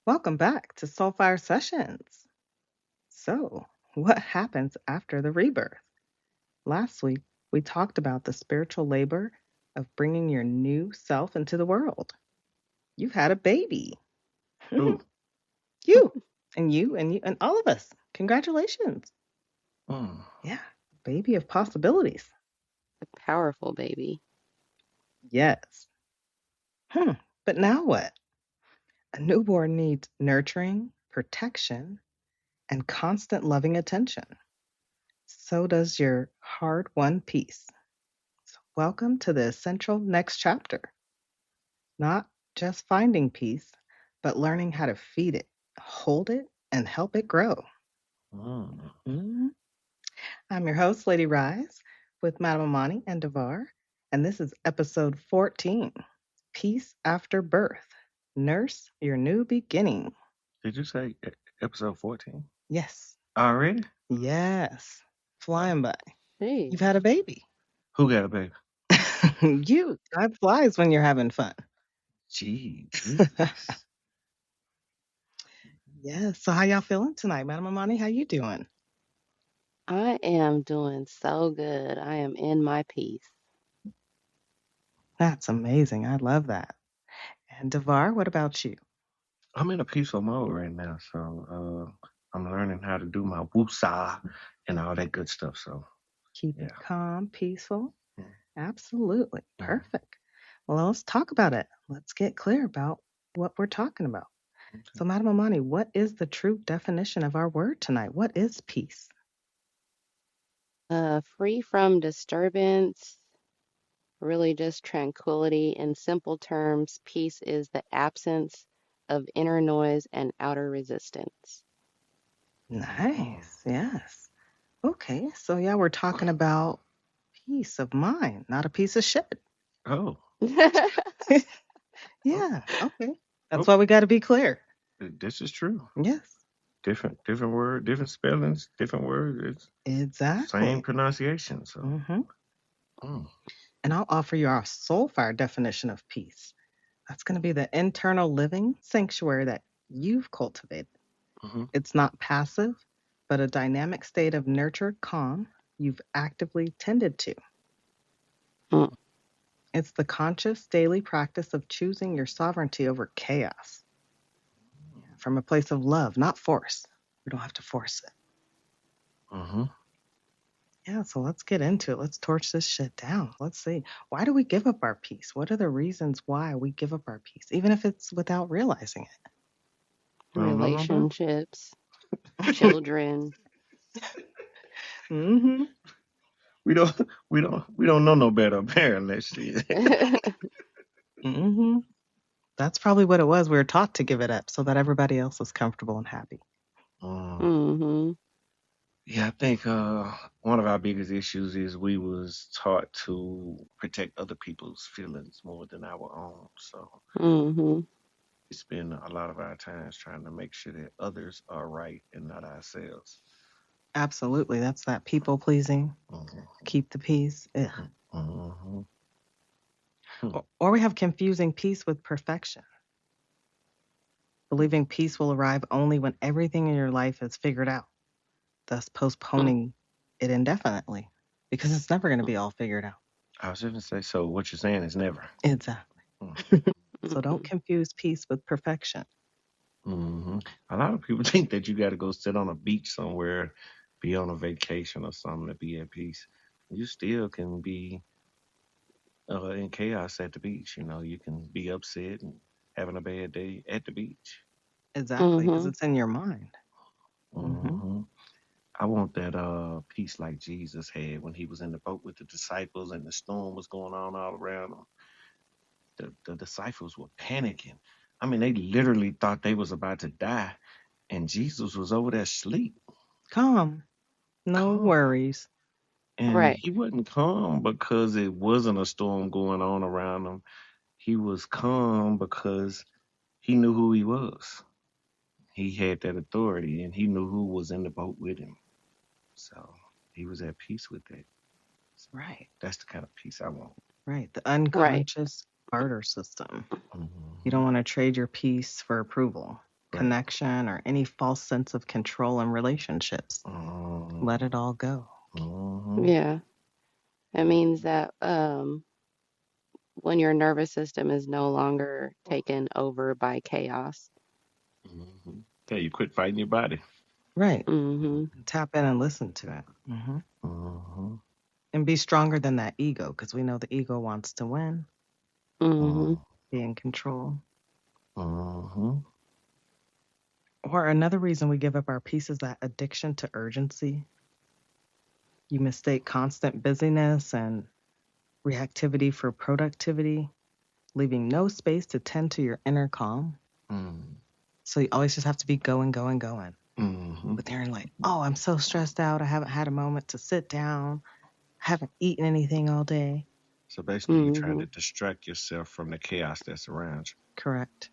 Welcome back to Soulfire Sessions. So, what happens after the rebirth? Last week, we talked about the spiritual labor of bringing your new self into the world. You've had a baby. Ooh. You and all of us. Congratulations. Mm. Yeah, baby of possibilities. A powerful baby. Yes. But now what? A newborn needs nurturing, protection, and constant loving attention. So does your hard won peace. So welcome to the essential next chapter. Not just finding peace, but learning how to feed it, hold it, and help it grow. Mm. Mhm. I'm your host, Lady RiZe, with Madam Amani and Devar, and this is episode 14 Peace After Birth. Nurse your new beginning. Did you say episode 14? Yes, Already? yes, flying by. Hey. You've had a baby. Who got a baby? Time flies when you're having fun. Gee. Yeah. So how y'all feeling tonight, Madam Amani? How you doing? I am doing so good. I am in my peace. That's amazing. I love that. And Devar, what about you? I'm in a peaceful mode right now, so I'm learning how to do my woosah and all that good stuff. So Keep it yeah. calm, peaceful. Mm. Absolutely. Mm. Perfect. Well, let's talk about it. Let's get clear about what we're talking about. Okay. So, Madam Amani, what is the true definition of our word tonight? What is peace? Free from disturbance, really just tranquility. In simple terms, peace is the absence of inner noise and outer resistance. Nice. Yes. Okay. So, yeah, we're talking about peace of mind, not a piece of shit. Oh, Yeah. Okay. That's oh, why we got to be clear. this is true. Yes. Different word, different spellings, different words. It's Exactly. same pronunciation. So And I'll offer you our soulfire definition of peace. That's going to be the internal living sanctuary that you've cultivated. Mhm. It's not passive, but a dynamic state of nurtured calm you've actively tended to. Mm. It's the conscious daily practice of choosing your sovereignty over chaos from a place of love, not force. We don't have to force it. Mhm. Yeah, so let's get into it. Let's torch this shit down. Let's see. Why do we give up our peace? What are the reasons why we give up our peace, even if it's without realizing it? I don't know no better. Relationships, children. Mm-hmm. We don't know no better apparently. Shit. Mm-hmm. That's probably what it was. We were taught to give it up so that everybody else was comfortable and happy. Mm-hmm. Yeah, I think one of our biggest issues is we was taught to protect other people's feelings more than our own. So Mm-hmm. we spend a lot of our times trying to make sure that others are right and not ourselves. Absolutely. That's that people pleasing. Mhm. Keep the peace. Ugh. Mhm. Or we have confusing peace with perfection. Believing peace will arrive only when everything in your life is figured out, thus postponing it indefinitely because it's never going to be all figured out. I was just gonna say, so what you're saying is never. Exactly. Mm. So don't confuse peace with perfection. Mhm. A lot of people think that you got to go sit on a beach somewhere, be on a vacation or something to be at peace. You still can be in chaos at the beach. You know, you can be upset and having a bad day at the beach. Exactly, because Mm-hmm. it's in your mind. Mm-hmm. Hmm I want that peace like Jesus had when he was in the boat with the disciples and the storm was going on all around him. The disciples were panicking. I mean, they literally thought they was about to die, and Jesus was over there asleep. Calm. No Calm. worries. And Right. he wasn't calm because it wasn't a storm going on around him. He was calm because he knew who he was. He had that authority and he knew who was in the boat with him. So he was at peace with that. So Right. that's the kind of peace I want. Right. The Right. unconscious barter system. You Hmm don't want to trade your peace for approval. connection, or any false sense of control in relationships. Let it all go. Yeah. It means that when your nervous system is no longer taken over by chaos. Yeah, you quit fighting your body. Right. Mm-hmm. Tap in and listen to it. And be stronger than that ego, because we know the ego wants to win, Mm-hmm. be in control. Mm-hmm. Or another reason we give up our peace is that addiction to urgency. You mistake constant busyness and reactivity for productivity, leaving no space to tend to your inner calm. So you always just have to be going. But then you're like, oh, I'm so stressed out. I haven't had a moment to sit down. I haven't eaten anything all day. So basically, you're trying to distract yourself from the chaos that's around you. Correct.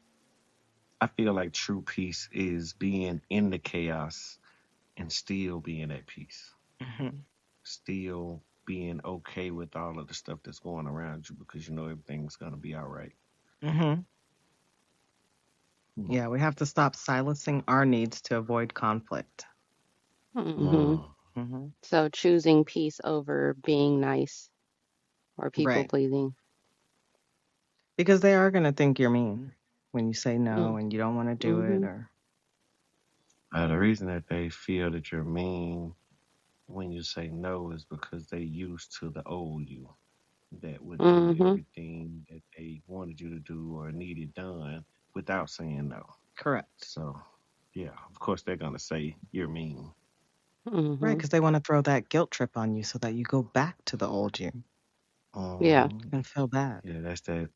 I feel like true peace is being in the chaos and still being at peace. Still being okay with all of the stuff that's going around you because you know everything's going to be all right. Yeah, we have to stop silencing our needs to avoid conflict. So choosing peace over being nice or people pleasing. Because they are going to think you're mean when you say no and you don't want to do it. Or the reason that they feel that you're mean when you say no is because they used to the old you that would do everything that they wanted you to do or needed done without saying no. Correct. So, yeah, of course they're going to say you're mean. Right, because they want to throw that guilt trip on you so that you go back to the old you. Yeah. And feel bad. Yeah, that's that.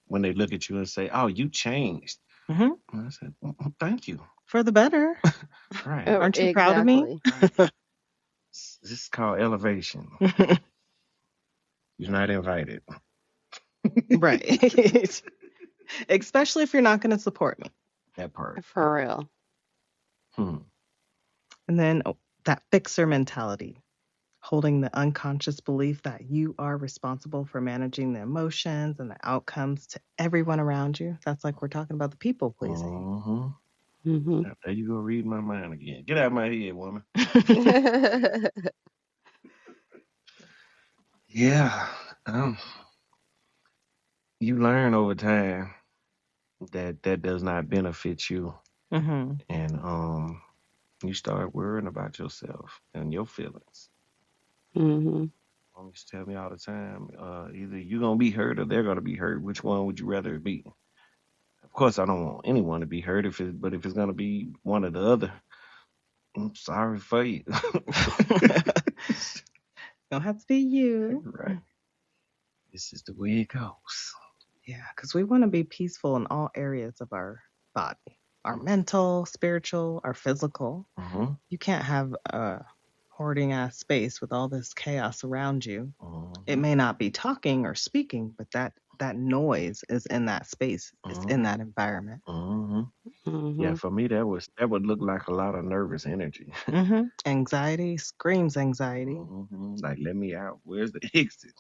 When they look at you and say, "Oh, you changed," and I said, "Thank you for the better." Right? Aren't you proud of me? Right. This is called elevation. You're not invited. Right. Especially if you're not going to support me. That part. For real. And then that fixer mentality. Holding the unconscious belief that you are responsible for managing the emotions and the outcomes to everyone around you. That's like we're talking about the people pleasing. There you go, read my mind again. Get out of my head, woman. Yeah. You learn over time that does not benefit you. And you start worrying about yourself and your feelings. Mom used to tell me all the time, either you're going to be hurt or they're going to be hurt. Which one would you rather it be? Of course, I don't want anyone to be hurt, but if it's going to be one or the other, I'm sorry for you. Don't have to be you. Right. This is the way it goes. Yeah, because we want to be peaceful in all areas of our body. Our mental, spiritual, our physical. You can't have a hoarding ass space with all this chaos around you. It may not be talking or speaking, but that noise is in that space. It's in that environment. Yeah, for me that would look like a lot of nervous energy. Anxiety screams anxiety. Like, let me out. Where's the exit?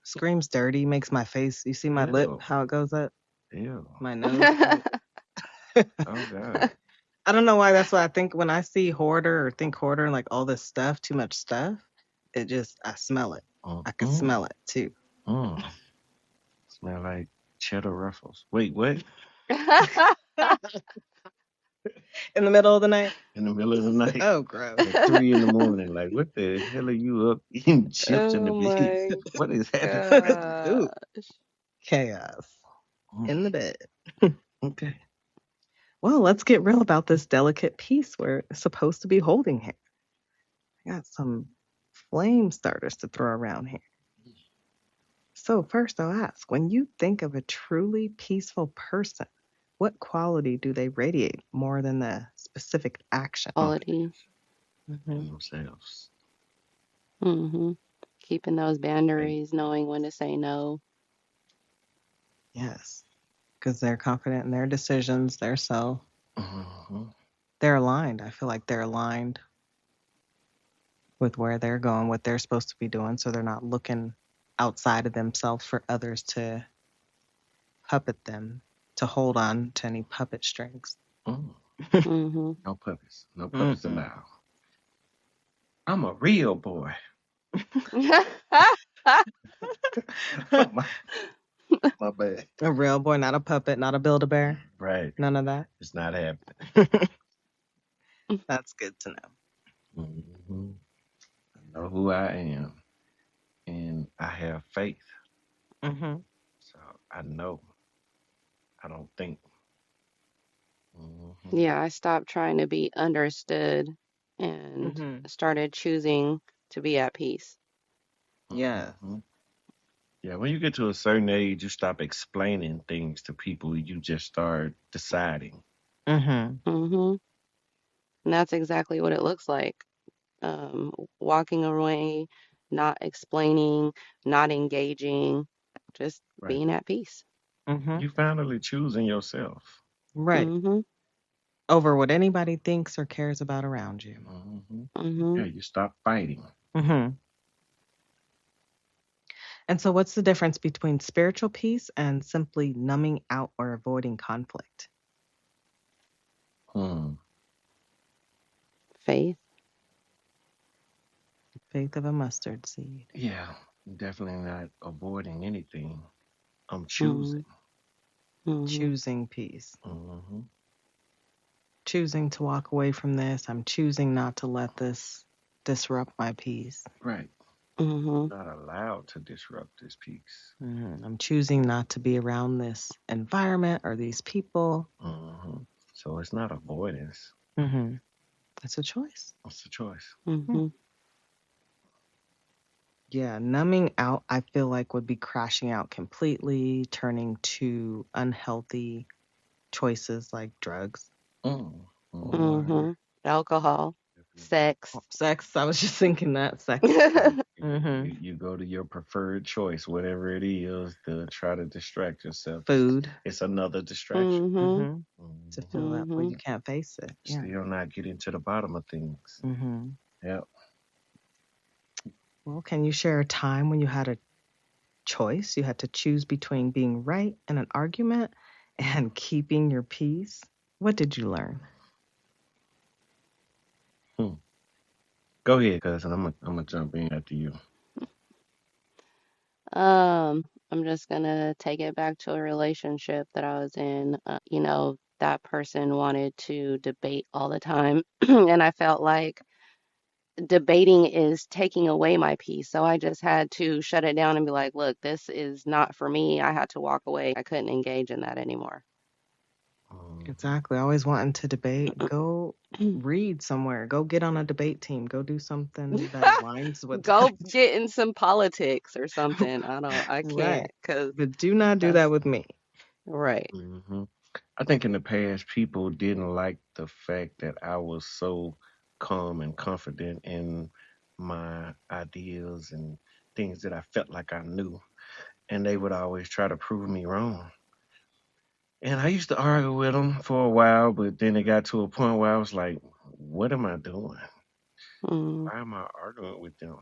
Screams dirty, makes my face. You see my lip, how it goes up? Ew. My nose. Oh God. I don't know why that's what I think when I see hoarder or think hoarder and like all this stuff, too much stuff. I smell it. I can smell it too. Smell like cheddar ruffles. Wait, what? In the middle of the night? In the middle of the night. Oh, gross. At 3 a.m. Like, what the hell are you up eating chips in the bed? What is happening? Chaos. In the bed. Okay. Well, let's get real about this delicate piece we're supposed to be holding here. I got some flame starters to throw around here. So first I'll ask, when you think of a truly peaceful person, what quality do they radiate more than the specific action? Quality. Themselves. Keeping those boundaries, knowing when to say no. Yes, because they're confident in their decisions, their self. They're aligned. I feel like they're aligned with where they're going, what they're supposed to be doing, so they're not looking outside of themselves for others to puppet them, to hold on to any puppet strings. Mm. Mm-hmm. No puppies. No puppies Mm-mm. allowed. I'm a real boy. my, my bad. A real boy, not a puppet, not a Build-A-Bear. Right. None of that. It's not happening. That's good to know. Hmm. I know who I am, and I have faith. Mm-hmm. So I know. I don't think. Hmm. Yeah, I stopped trying to be understood and Mm-hmm. started choosing to be at peace. Yeah. Hmm. Yeah, when you get to a certain age, you stop explaining things to people. You just start deciding. Mm-hmm. Mm-hmm. And that's exactly what it looks like. Walking away, not explaining, not engaging, just Right. being at peace. Mm-hmm. You finally choosing yourself. Right. Mm-hmm. Over what anybody thinks or cares about around you. Hmm. Mm-hmm. Yeah, you stop fighting. Mm-hmm. And so, what's the difference between spiritual peace and simply numbing out or avoiding conflict? Hmm. Faith. Faith of a mustard seed. Yeah, definitely not avoiding anything. I'm Mm-hmm. choosing. Mm-hmm. Choosing peace. Hmm. Choosing to walk away from this. I'm choosing not to let this disrupt my peace. Right. Mm-hmm. Not allowed to disrupt this peace. I'm choosing not to be around this environment or these people. Hmm. So it's not avoidance. hmm It's a choice. It's a choice. Hmm. Mm-hmm. Yeah, numbing out, I feel like would be crashing out completely, turning to unhealthy choices like drugs Mm. Hmm. or Mm-hmm. Alcohol, Definitely. sex. sex. I was just thinking that sex. Right. hmm You go to your preferred choice, whatever it is, to try to distract yourself. Food. It's another distraction. Mm-hmm. hmm To Hmm. fill that void, Mm-hmm. you can't face it. Yeah. Still not getting to the bottom of things. hmm Yep. Well, can you share a time when you had a choice? You had to choose between being right in an argument and keeping your peace. What did you learn? Hmm. Go ahead, cousin. I'm gonna jump in after you. I'm just gonna take it back to a relationship that I was in. That person wanted to debate all the time, and I felt like debating is taking away my peace. So I just had to shut it down and be like, look, this is not for me. I had to walk away. I couldn't engage in that anymore. Hmm. Exactly. Always wanting to debate. Go read somewhere. Go get on a debate team. Go do something that aligns with Go get in some politics or something. I can't, right. because But do not do that that's with me. right. Hmm. I think in the past, people didn't like the fact that I was so calm and confident in my ideas and things that I felt like I knew. And they would always try to prove me wrong. And I used to argue with them for a while, but then it got to a point where I was like, what am I doing? Mm, Why am I arguing with them?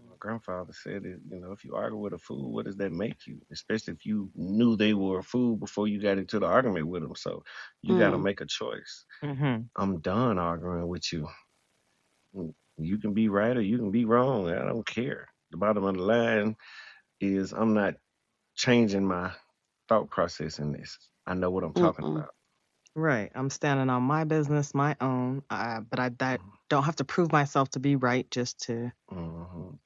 My Mhm. grandfather said it, if you argue with a fool, what does that make you? Especially if you knew they were a fool before you got into the argument with them. So you got to mm, make a choice. Mhm. I'm done arguing with you. You can be right or you can be wrong. I don't care. The bottom of the line is I'm not changing my thought process in this. I know what I'm talking mm-mm, about. Right. I'm standing on my business, my own. But I that don't have to prove myself to be right just to.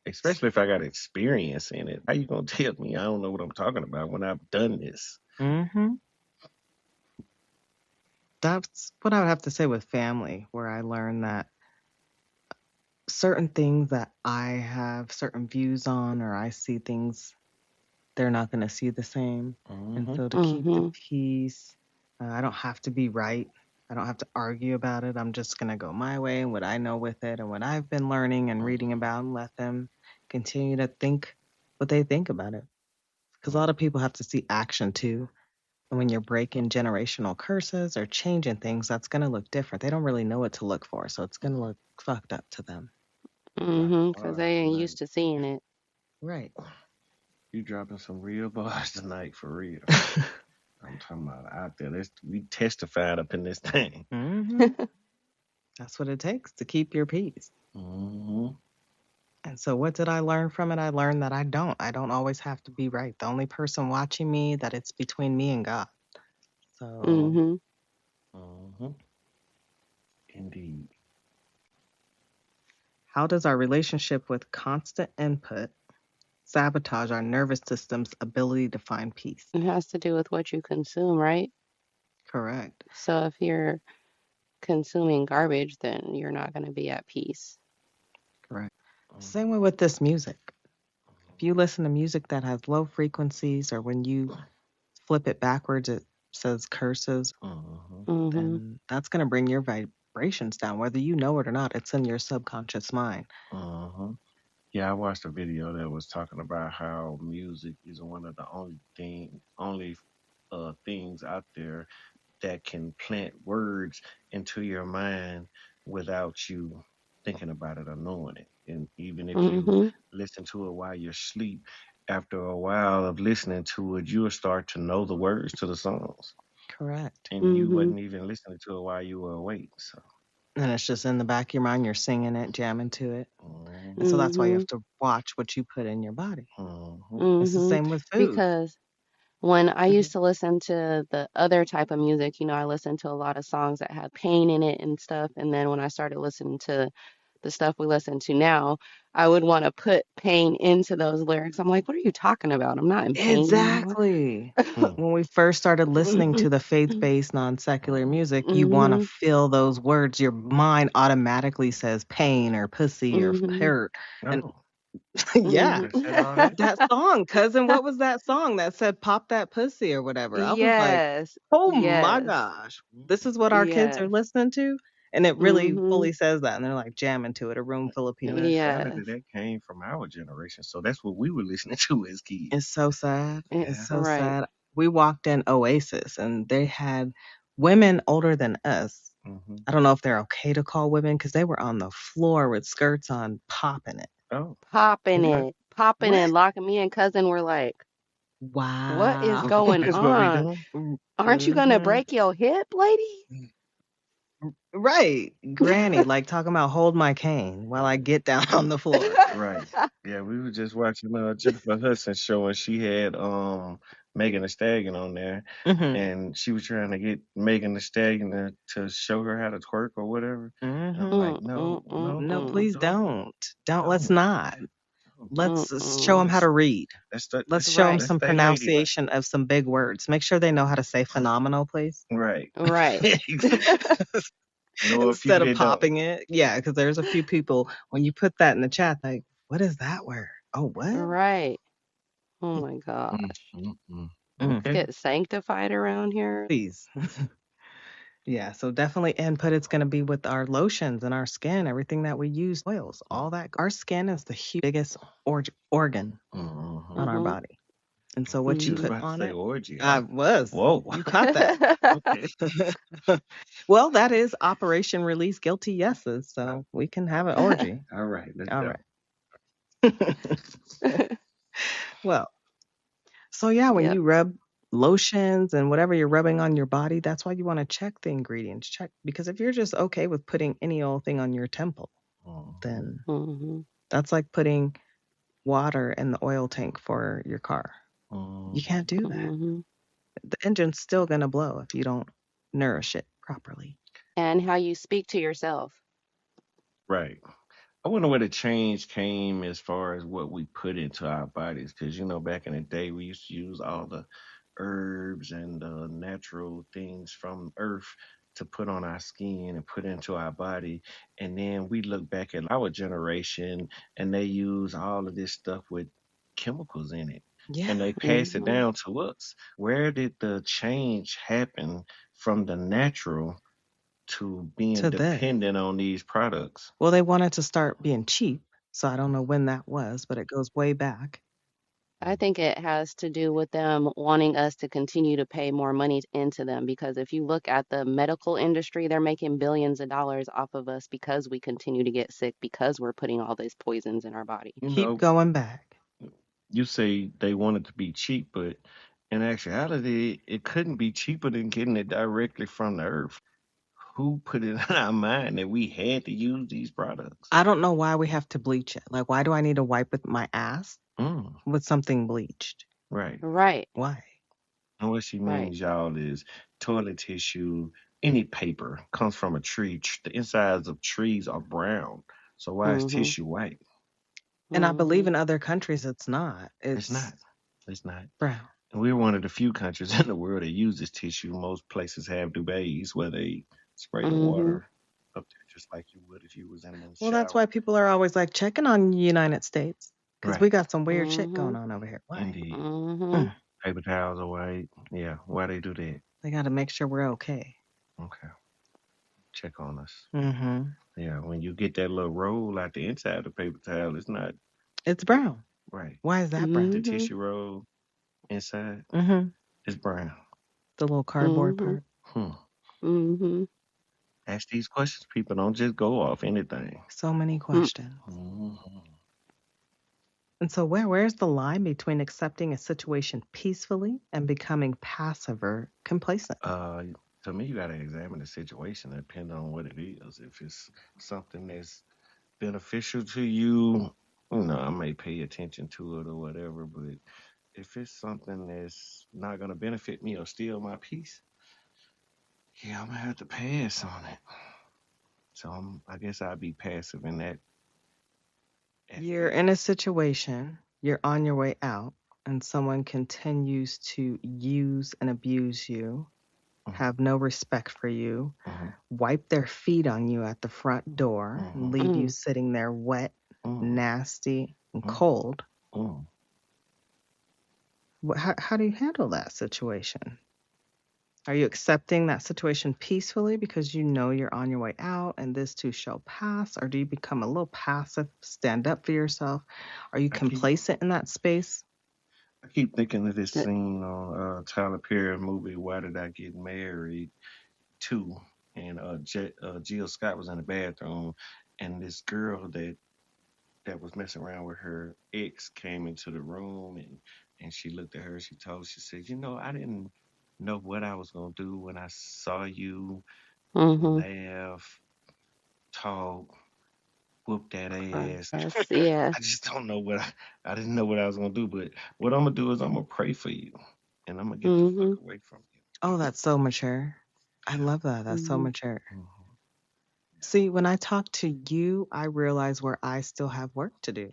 Especially if I got experience in it. How you gonna tell me I don't know what I'm talking about when I've done this? hmm That's what I would have to say with family, where I learned that certain things that I have certain views on, or I see things they're not going to see the same. And Hmm. so to keep the mm-hmm, peace, I don't have to be right. I don't have to argue about it. I'm just going to go my way and what I know with it and what I've been learning and reading about and let them continue to think what they think about it. Because a lot of people have to see action too. And when you're breaking generational curses or changing things, that's going to look different. They don't really know what to look for. So it's going to look fucked up to them. mm-hmm, because they ain't used to seeing it. Right. You dropping some real bars tonight for real. I'm talking about out there. We testified up in this thing. Hmm. That's what it takes to keep your peace. Hmm. And so what did I learn from it? I learned that I don't always have to be right. The only person watching me, that it's between me and God. So Mhm. Hmm. Indeed. how does our relationship with constant input sabotage our nervous system's ability to find peace? It has to do with what you consume, right? Correct. So if you're consuming garbage, then you're not going to be at peace. Correct. Hmm. Same way with this music. If you listen to music that has low frequencies, or when you flip it backwards, it says curses, Hmm. Mhm. then that's going to bring your vibrations down, whether you know it or not. It's in your subconscious mind. Hmm. Yeah, I watched a video that was talking about how music is one of the only things out there that can plant words into your mind without you thinking about it or knowing it. And even if you Mhm. listen to it while you're asleep, after a while of listening to it, you'll start to know the words to the songs. Correct. And you Mhm. wasn't even listening to it while you were awake. So, And it's just in the back of your mind. You're singing it, jamming to it. And hmm. so that's why you have Mhm. to watch what you put in your body. Hmm. It's the Mhm. same with food. Because when I used to listen to the other type of music, I listened to a lot of songs that had pain in it and stuff. And then when I started listening to the stuff we listen to now, I would want to put pain into those lyrics. I'm like, what are you talking about? I'm not in pain anymore. Exactly. When we first started listening to the faith based, non secular music, you want to Mhm. feel those words. Your mind automatically says pain or pussy or Mhm. hurt. And No, yeah, Mhm. they said all that. that song, cousin, what was that song that said pop that pussy or whatever? I was like, Yes. oh my Yes. gosh, this is what our kids are Yes. listening to. And it really fully Mhm. says that. And they're like jamming to it, a room full of In people. actuality, Yes. that came from our generation. So that's what we were listening to as kids. It's so sad. It's Yeah. so Right. sad. We walked in Oasis and they had women older than us. Hmm. I don't know if they're okay to call women because they were on the floor with skirts on, popping it. Oh, Popping okay. it. Popping What? it. Locking me and cousin were like, what is Wow. going That's what we on? doing. Aren't you gonna Mm-hmm. break your hip, lady? Right. Granny, like talking about hold my cane while I get down on the floor. Right. Yeah, we were just watching Jennifer Hudson show, and she had Megan Thee Stallion on there, Mm-hmm. and she was trying to get Megan Thee Stallion to show her how to twerk or whatever. And I'm Mm-hmm. like, Mm, mm, no, mm, no, No, mm, please don't. Don't. Let's don't. not. mm, Let's show them mm. how Let's to read. Let's show them Right. let's some stay ladylike. pronunciation of some big words. Make sure they know how to say phenomenal, please. Right. Right. No, a few Instead of that don't. popping it. Yeah, because there's a few people, when you put that in the chat, like, what is that word? Oh, what? Right. Oh my God. Mm, mm, mm. Mm, Let's Okay. get sanctified around here. please. Yeah, so definitely input. It's going to be with our lotions and our skin, everything that we use, oils, all that. Our skin is the biggest organ Mm-hmm. on our Mhm. body. And so what But you you was put Mhm. about to on say it, orgy, I huh? was. Whoa. You caught that. Okay. Well, that is Operation Release Guilty Yeses. So we can have an orgy. All right. Let's All go. right. Well, so yeah, when Yep. you rub lotions and whatever you're rubbing on your body, that's why you want to check the ingredients. Check because if you're just okay with putting any old thing on your temple, Mm-hmm. then Mhm. that's like putting water in the oil tank for your car. You Mm-hmm. can't do that. Mhm. The engine's still going to blow if you don't nourish it properly. And how you speak to yourself. Right. I wonder where the change came as far as what we put into our bodies. Because, back in the day, we used to use all the herbs and natural things from earth to put on our skin and put into our body. And then we look back at our generation and they use all of this stuff with chemicals in it. And Yeah, they pass it Mhm. down to us. Where did the change happen from the natural to being to this. dependent on these products? Well, they wanted to start being cheap. So I don't know when that was, but it goes way back. I think it has to do with them wanting us to continue to pay more money into them because if you look at the medical industry, they're making billions of dollars off of us because we continue to get sick because we're putting all these poisons in our body. You Keep know, going back. you say they want it to be cheap, but In actuality, it couldn't be cheaper than getting it directly from the earth. Who put it in our mind that we had to use these products? I don't know why we have to bleach it. Like, why do I need to wipe with my ass Mm, with something bleached? right. Right. Why? And what she Right. means, y'all, is toilet tissue, any paper comes from a tree. The insides of trees are brown. So why is Mhm. tissue white? And I believe Mhm. in other countries it's not. It's It's not. It's not. brown. And we're one of the few countries in the world that uses tissue. Most places have duvets where they spray the Mhm. water up there just like you would if you was in the Well, that's shower. why people are always like checking on the United States because we Right. got some weird shit going Mhm. on over here. Why? Indeed. Mhm. Mm, Paper towels are white. Yeah. Why they do that? they got to make sure we're okay. Okay. Check on us. Mm-hmm. Yeah. When you get that little roll out the inside of the paper towel, it's not It's brown. right. Why is that brown? The Mhm. tissue roll inside Mm-hmm. is brown. The little cardboard Mhm. part. Hmm. Mhm. Ask these questions, people. Don't just go off anything. So many questions. Hmm. And so where's the line between accepting a situation peacefully and becoming passive or complacent? Uh, to me, you got to examine the situation depending on what it is. If it's something that's beneficial to you, I may pay attention to it or whatever. But if it's something that's not going to benefit me or steal my peace, yeah, I'm gonna have to pass on it. So I guess I'd be passive in that You're aspect. in a situation, you're on your way out, and someone continues to use and abuse you, Hmm. have no respect for you, Hmm. wipe their feet on you at the front door, and Hmm. leave you Mm. sitting there wet, Hmm. nasty, and Hmm. cold. Hmm. How do you handle that situation? Are you accepting that situation peacefully because you know you're on your way out and this too shall pass? Or do you become a little passive, stand up for yourself? Are you I keep complacent in that space? I keep thinking of this Th- scene on Tyler Perry movie Why Did I Get Married Two, and Jill Scott was in the bathroom, and this girl that was messing around with her ex came into the room, and she looked at her. She said, I didn't know what I was gonna do when I saw you Mhm. laugh, talk, whoop that ass. Yes. Yeah. I just don't know I didn't know what I was gonna do, but what I'm gonna do is I'm gonna pray for you, and I'm gonna get the fuck Mhm. away from Oh, that's so mature. I love that. That's so Mhm. mature. you. See, when I talk to you, I realize where I still have work to do.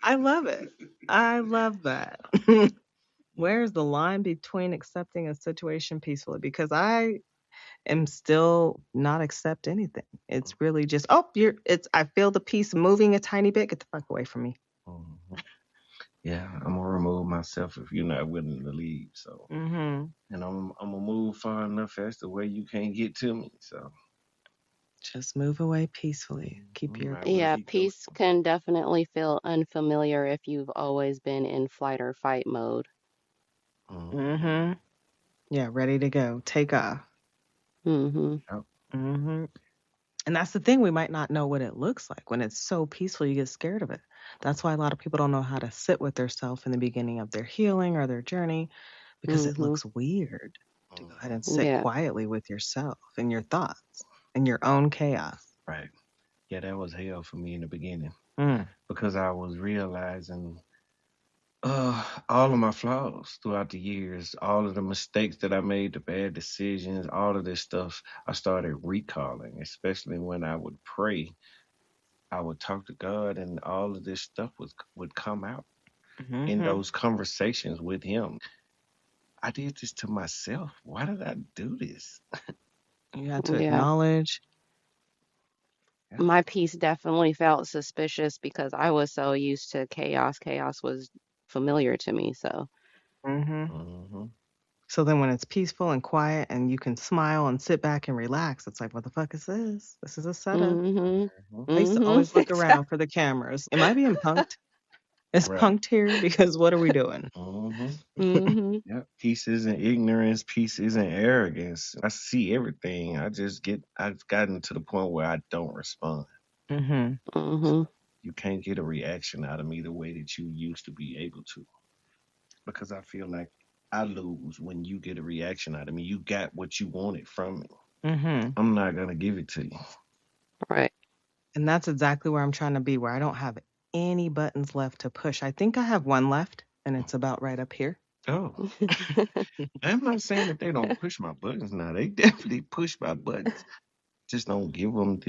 I love it. I love that. Where's the line between accepting a situation peacefully? Because I am still not accept anything. It's really just, oh, I feel the piece moving a tiny bit. Get the fuck away from me. Mhm. Yeah, I'm gonna remove myself if you're not willing to leave. So, Mm-hmm. and I'm gonna move far enough as to where you can't get to me. So, Just move away peacefully. Keep you your might well Yeah, be ghost. peace can definitely feel unfamiliar if you've always been in flight or fight mode. Mm-hmm. Mm-hmm. Yeah, ready to go. Take off. Mhm. Yep. Mm-hmm. And that's the thing, we might not know what it looks like. When it's so peaceful, you get scared of it. That's why a lot of people don't know how to sit with themselves in the beginning of their healing or their journey because it Mhm. looks weird to go ahead Mm-hmm. and sit Yeah. quietly with yourself and your thoughts and your own chaos. Right. Yeah, that was hell for me in the beginning Mm. because I was realizing all of my flaws throughout the years, all of the mistakes that I made, the bad decisions, all of this stuff, I started recalling, especially when I would pray. I would talk to God, and all of this stuff would come out in Mm-hmm. those conversations with Him. I did this to myself. Why did I do this? You had to Yeah. acknowledge. Yeah. My peace definitely felt suspicious because I was so used to chaos. Chaos was familiar to me. So, Mm-hmm. Mm-hmm. So then when it's peaceful and quiet and you can smile and sit back and relax, it's like, what the fuck is this? This is a setup. mhm. Mm-hmm. I used to Mhm. always look around for the cameras. Am I being punked? Is Right. punked here? Because what are we doing? Mm-hmm. mhm. Yeah. Peace isn't ignorance. Peace isn't arrogance. I see everything. I've gotten to the point where I don't respond. Mm-hmm. So Mhm. you can't get a reaction out of me the way that you used to be able to. Because I feel like I lose when you get a reaction out of me. You got what you wanted from me. Mm-hmm. I'm not gonna give it to you. Right. And that's exactly where I'm trying to be, where I don't have any buttons left to push. I think I have one left, and it's about right up here. Oh, I'm not saying that they don't push my buttons now. They definitely push my buttons. Just don't give them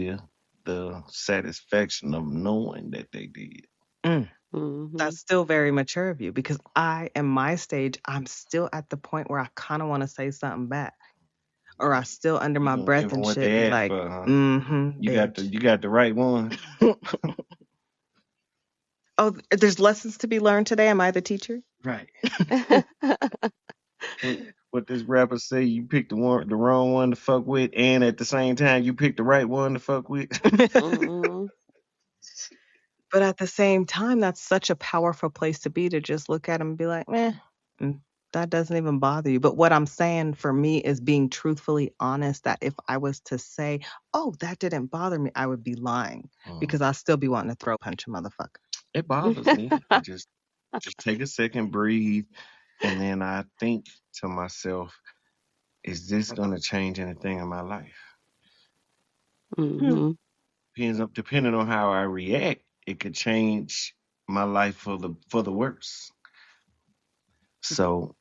the satisfaction of knowing that they did. Mm. Hmm. That's still very mature of you because I, in my stage, I'm still at the point where I kind of want to say something back, or I still under You my gonna give breath them and what shit be they asked like, for, huh? mm-hmm, bitch. You got the right one. Oh, there's lessons to be learned today. Am I the teacher? Right. What this rapper say? You picked the wrong one to fuck with, and at the same time, you picked the right one to fuck with. Hmm. But at the same time, that's such a powerful place to be, to just look at 'em and be like, "Eh, that doesn't even bother you." But what I'm saying for me is being truthfully honest, that if I was to say, "Oh, that didn't bother me," I would be lying because I still be wanting to throw punch a motherfucker. It bothers me. I just take a second, breathe, and then I think to myself, is this gonna change anything in my life? Hmm. Hmm. Depending on how I react, it could change my life for the worse. So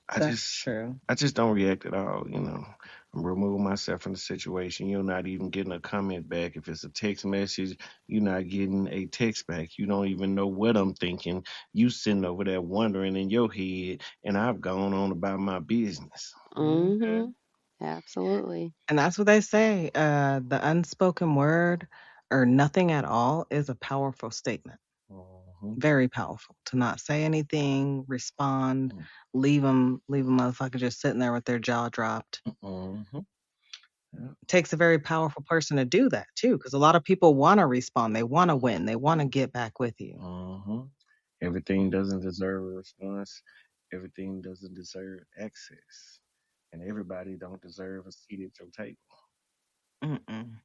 I That's just true. I just don't react at all, you know. I'm removing myself from the situation. You're not even getting a comment back. If it's a text message, you're not getting a text back. You don't even know what I'm thinking. You sitting over there wondering in your head, and I've gone on about my business. Hmm. Hmm. Absolutely. And that's what they say. The unspoken word or nothing at all is a powerful statement. Mhm. Very powerful to not say anything, respond, leave a motherfucker just sitting there with their jaw dropped. Mhm. Yeah. It takes a very powerful person to do that too, because a lot of people want to respond, they want to win, they want to get back with you. Mhm. Everything doesn't deserve a response. Everything doesn't deserve access, and everybody don't deserve a seat at your table. Mm-mm.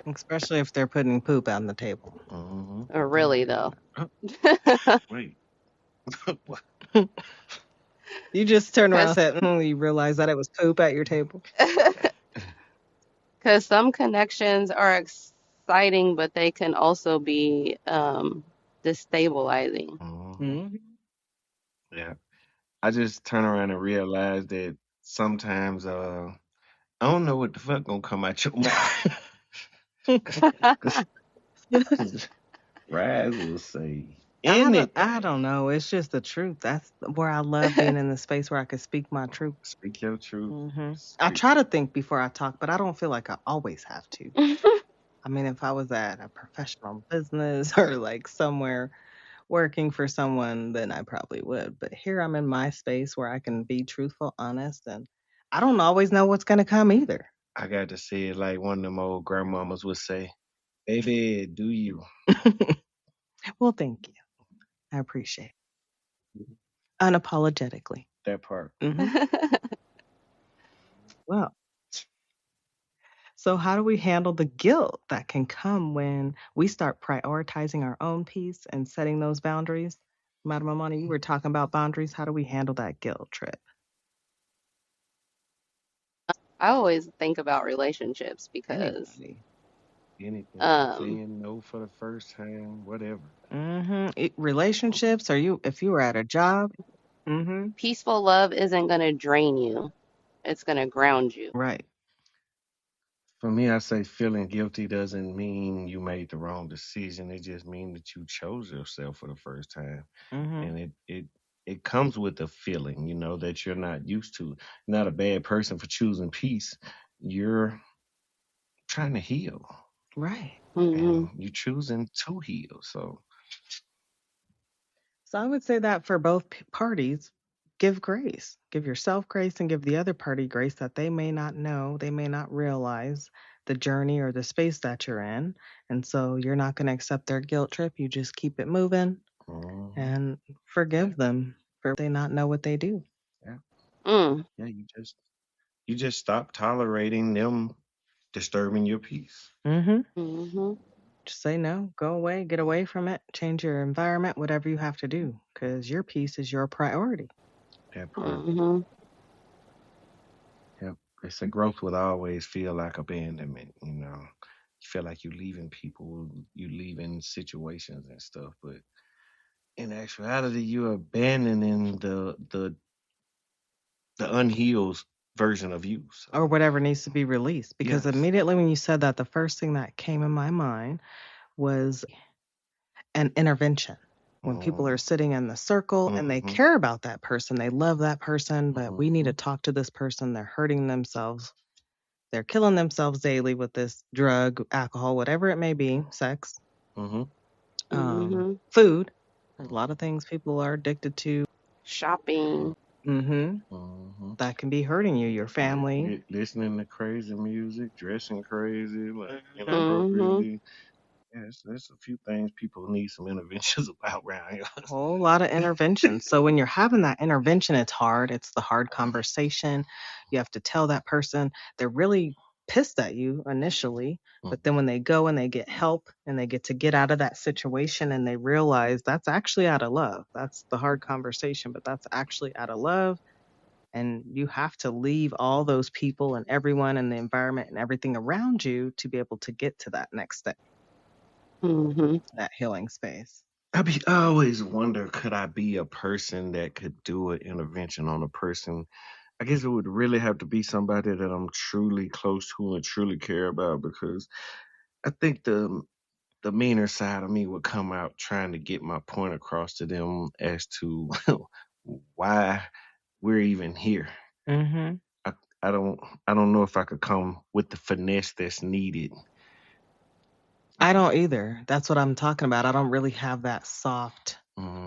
Especially if they're putting poop on the table. Mhm. Really, though. Wait. What? You just turn around and Because said, you realize that it was poop at your table. because some connections are exciting, but they can also be destabilizing. Mhm. Mhm. Yeah. I just turn around and realize that sometimes I don't know what the fuck gonna come out your mouth. Cause Rise will say I anything. don't know. It's just the truth. That's where I love being in the space where I can speak my truth. Speak your truth. I Speak. try to think before I talk, but I don't feel like I always have to. I mean, if I was at a professional business or like somewhere working for someone, then I probably would. But here I'm in my space where I can be truthful, honest, and I don't always know what's going to come either. I got to say it like one of them old grandmamas would say, baby, do you? Well, thank you. I appreciate it. Unapologetically. That part. Hmm. Well, so how do we handle the guilt that can come when we start prioritizing our own peace and setting those boundaries? Madam Amani, you were talking about boundaries. How do we handle that guilt trip? I always think about relationships because Anybody. Anything. um, Saying no for the first time, whatever. Relationships, are you, if you were at a job? Mm-hmm. peaceful love isn't going to drain you, it's going to ground you. Right. For me, I say feeling guilty doesn't mean you made the wrong decision. It just means that you chose yourself for the first time. Mm-hmm. And it comes with a feeling, you know, that you're not used to. You're not a bad person for choosing peace. You're trying to heal. Right. Hmm. And you're choosing to heal. So So I would say that for both parties, give grace. Give yourself grace and give the other party grace, that they may not know, they may not realize the journey or the space that you're in. And so you're not going to accept their guilt trip. You just keep it moving mhm, and forgive them for they not know what they do. yeah. Mm. Yeah, you just stop tolerating them disturbing your peace. Mm-hmm. Hmm. Just say no, go away, get away from it, change your environment, whatever you have to do, because your peace is your priority. That part. Mhm. Yep. They say growth would always feel like abandonment, you know. You feel like you're leaving people, you leaving situations and stuff, but in actuality you're abandoning the unhealed version of you. So Or whatever needs to be released. Because yes. immediately when you said that, the first thing that came in my mind was an intervention. When people are sitting in the circle and they Mhm. care about that person, they love that person, but we need to Mhm. talk to this person. They're hurting themselves. They're killing themselves daily with this drug, alcohol, whatever it may be, sex, Mhm. Mhm. food. There's a lot of things people are addicted to. Shopping. Mm-hmm. Mhm. That can be hurting you, your family. Listening to crazy music, dressing crazy, like Mhm. Mhm. inappropriately. Yes, there's a few things people need some interventions about around here. A whole lot of interventions. So when you're having that intervention, it's hard. It's the hard conversation. You have to tell that person they're really pissed at you initially, but then when they go and they get help and they get to get out of that situation and they realize that's actually out of love. That's the hard conversation, but that's actually out of love. And you have to leave all those people and everyone and the environment and everything around you to be able to get to that next step, Mhm. that healing space. I always wonder, could I be a person that could do an intervention on a person? I guess it would really have to be somebody that I'm truly close to and truly care about, because I think the meaner side of me would come out trying to get my point across to them as to why we're even here. Mm-hmm. I, I don't I don't know if I could come with the finesse that's needed. I don't either. That's what I'm talking about. I don't really have that soft.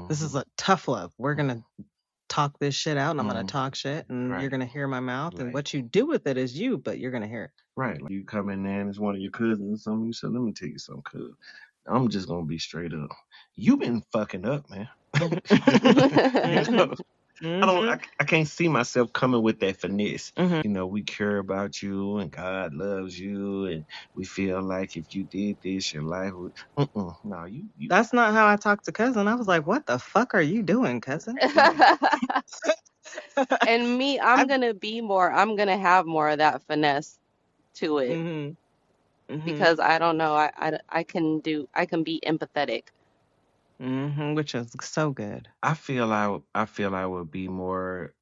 This is Mhm. a tough love. We're going to talk this shit out and I'm going to Mhm. talk shit and you're Right. going to hear my mouth and Right. what you do with it is you, but you're going to hear it. Right. Like you come in there and it's one of your cousins or something, you say, let me tell you something, cuz I'm just gonna be straight up. You been fucking up, man. You Mm-hmm. know, Mm-hmm. I can't see myself coming with that finesse. Mm-hmm. You know, we care about you and God loves you and we feel like if you did this, your life would no, you That's not how I talk to cousin. I was like, what the fuck are you doing, cousin? right. And me, I, I'm gonna have more of that finesse to it mm-hmm. Mm-hmm. because I don't know, I can be empathetic. Mm-hmm. Which is so good. I feel I would be more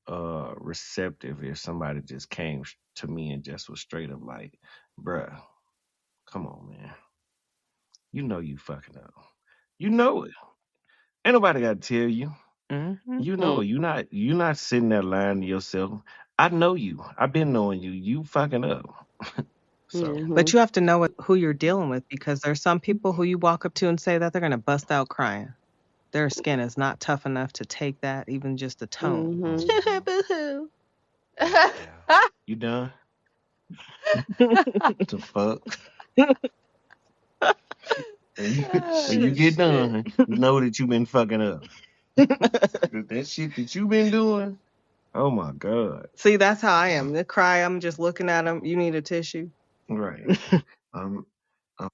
receptive if somebody just came to me and just was straight up like, bruh, come on, man. You know you fucking up. You know it. Ain't nobody gotta tell you. Mm-hmm. You know Mm. it. You're not sitting there lying to yourself. I know you. I've been knowing you. You fucking up. So But Mhm. you have to know who you're dealing with because there's some people who you walk up to and say that they're going to bust out crying. Their skin is not tough enough to take that, even just the tone. Mhm. Boo-hoo. yeah. You done? The fuck? When you get Shit. done, know that you've been fucking up. That shit that you've been doing. Oh my god. See, that's how I am. The cry, I'm just looking at them. You need a tissue. Right. Um. um,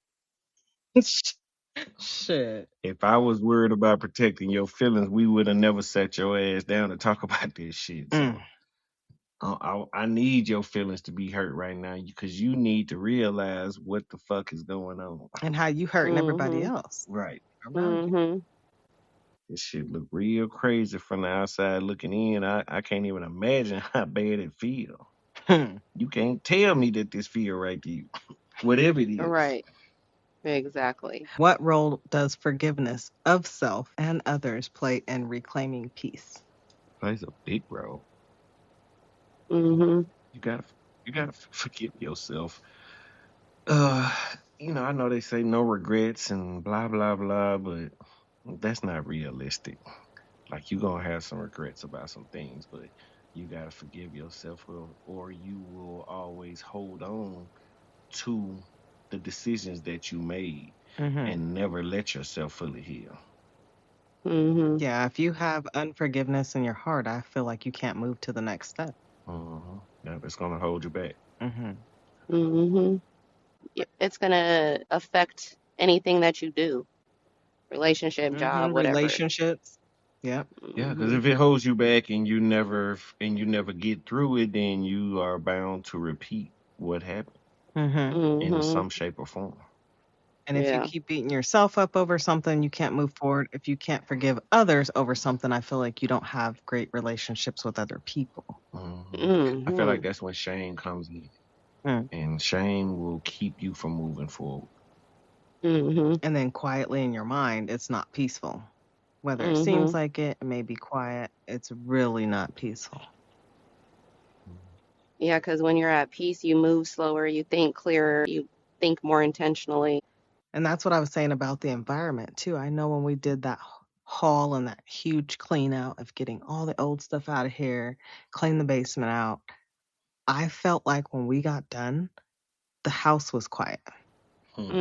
Shit. if I was worried about protecting your feelings, we would have never sat your ass down to talk about this shit. So Mm. I need your feelings to be hurt right now because you need to realize what the fuck is going on. And how you hurting everybody Mhm. else. Right. Around you. Mhm. This shit look real crazy from the outside looking in. I can't even imagine how bad it feel. Hmm. You can't tell me that this feel right to you. Whatever it is. Right. Exactly. What role does forgiveness of self and others play in reclaiming peace? Plays a big role. Mhm. You gotta forgive yourself. Uh, I know they say no regrets and blah blah blah, but that's not realistic. Like you gonna have some regrets about some things, but you gotta forgive yourself, or you will always hold on to the decisions that you made Mm-hmm. and never let yourself fully heal. Mhm. Yeah, if you have unforgiveness in your heart, I feel like you can't move to the next step. Yeah, it's gonna hold you back. Mm-hmm. Mhm. It's gonna affect anything that you do, relationship, job, whatever. Relationships. Yep. Yeah, because if it holds you back and you never get through it, then you are bound to repeat what happened in Mm-hmm. some shape or form. And if you Yeah. keep beating yourself up over something, you can't move forward. If you can't forgive others over something, I feel like you don't have great relationships with other people. I feel like Mm-hmm. that's when shame comes in, Mm. and shame will keep you from moving forward. Mm-hmm. And then quietly in your mind, it's not peaceful. Whether it Mm-hmm. seems like it may be quiet, it's really not peaceful. Yeah, because when you're at peace, you move slower, you think clearer, you think more intentionally. And that's what I was saying about the environment too. I know when we did that haul and that huge clean out of getting all the old stuff out of here, clean the basement out, I felt like when we got done, the house was quiet.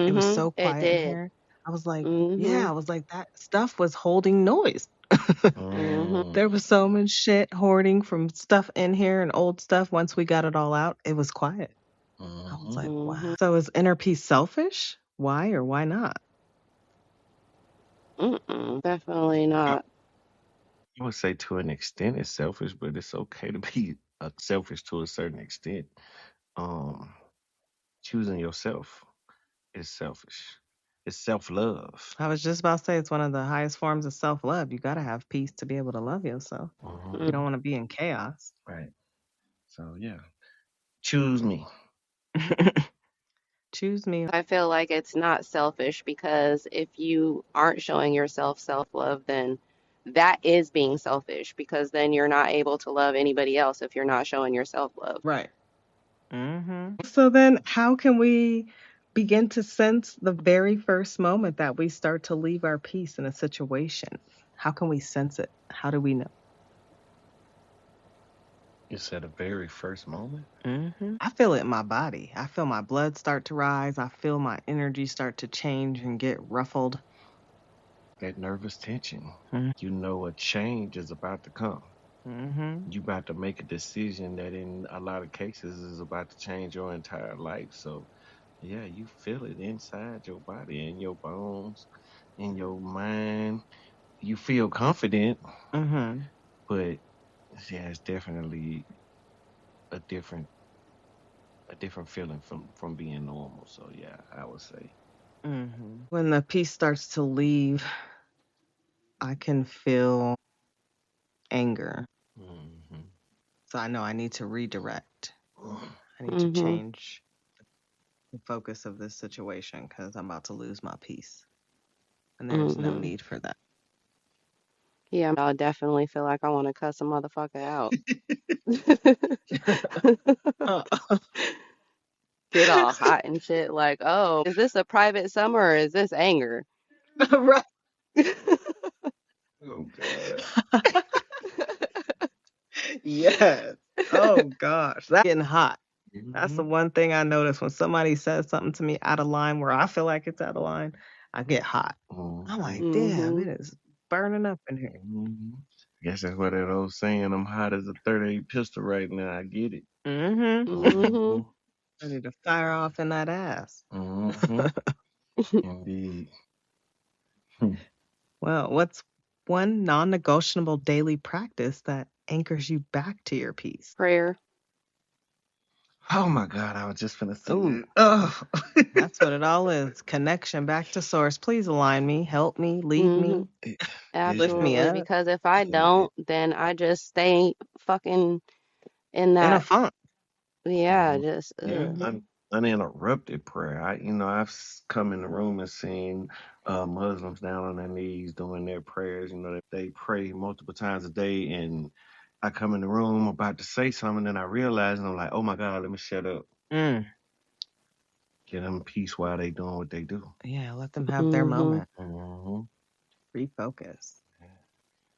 It was Mm-hmm. so It quiet in did. here. I was like, Mm-hmm. yeah, I was like, that stuff was holding noise. Mm-hmm. There was so much shit hoarding from stuff in here and old stuff. Once we got it all out, it was quiet. I was like, Mm-hmm. wow. So is inner peace selfish? Why or why not? Mm-mm. Definitely not. I would say to an extent it's selfish, but it's okay to be selfish to a certain extent. Um, Choosing yourself is selfish. It's self love. I was just about to say it's one of the highest forms of self love. You got to have peace to be able to love yourself. You don't want to be in chaos. Right. So yeah, choose me. Choose me. I feel like it's not selfish because if you aren't showing yourself self-love, then that is being selfish because then you're not able to love anybody else if you're not showing yourself love. Right. So then, how can we begin to sense the very first moment that we start to leave our peace in a situation? How can we sense it? How do we know? It's at the very first moment. I feel it in my body. I feel my blood start to rise. I feel my energy start to change and get ruffled. That nervous tension. Mhm. You know a change is about to come. Mhm. You about to make a decision that in a lot of cases is about to change your entire life. So yeah, you feel it inside your body, in your bones, in your mind. You feel confident, Mhm. but yeah, it's definitely a different feeling from being normal. So yeah, I would say. When the peace starts to leave, I can feel anger. Hmm. So I know I need to redirect. I need to Mm-hmm. change the focus of this situation because I'm about to lose my peace. And there's no Mm-hmm. need for that. Yeah, I definitely feel like I want to cuss a motherfucker out. Uh, Get all hot and shit like, oh, is this a private summer or is this anger? right. Oh God. Yes. Oh gosh. That's getting hot. That's Hmm. the one thing I notice when somebody says something to me out of line where I feel like it's out of line, I get hot. I'm Hmm. like, damn, Mm-hmm. it is burning up in here. Hmm. Guess that's what that old saying. I'm hot as a 38 pistol right now. I get it. Mm-hmm. Mm-hmm. Hmm. Ready to fire off in that ass. Hmm. Indeed. Well, what's one non-negotiable daily practice that anchors you back to your peace? Prayer. Oh my God, I was just gonna say Ooh, that. Oh. that's what it all is. Connection back to source. Please align me, help me, lead Mm-hmm. me, lift me Absolutely. up Because if I It, don't, then I just stay fucking in in a that, funk. yeah, Mhm. just, Yeah, ugh. uninterrupted prayer. I've come in the room and seen Muslims down on their knees doing their prayers. They pray multiple times a day, and I come in the room about to say something, and I realize, and I'm like, oh my God, let me shut up. Mm. Give them peace while they doing what they do. Yeah, let them have their Mm-hmm. moment. Hmm. Refocus.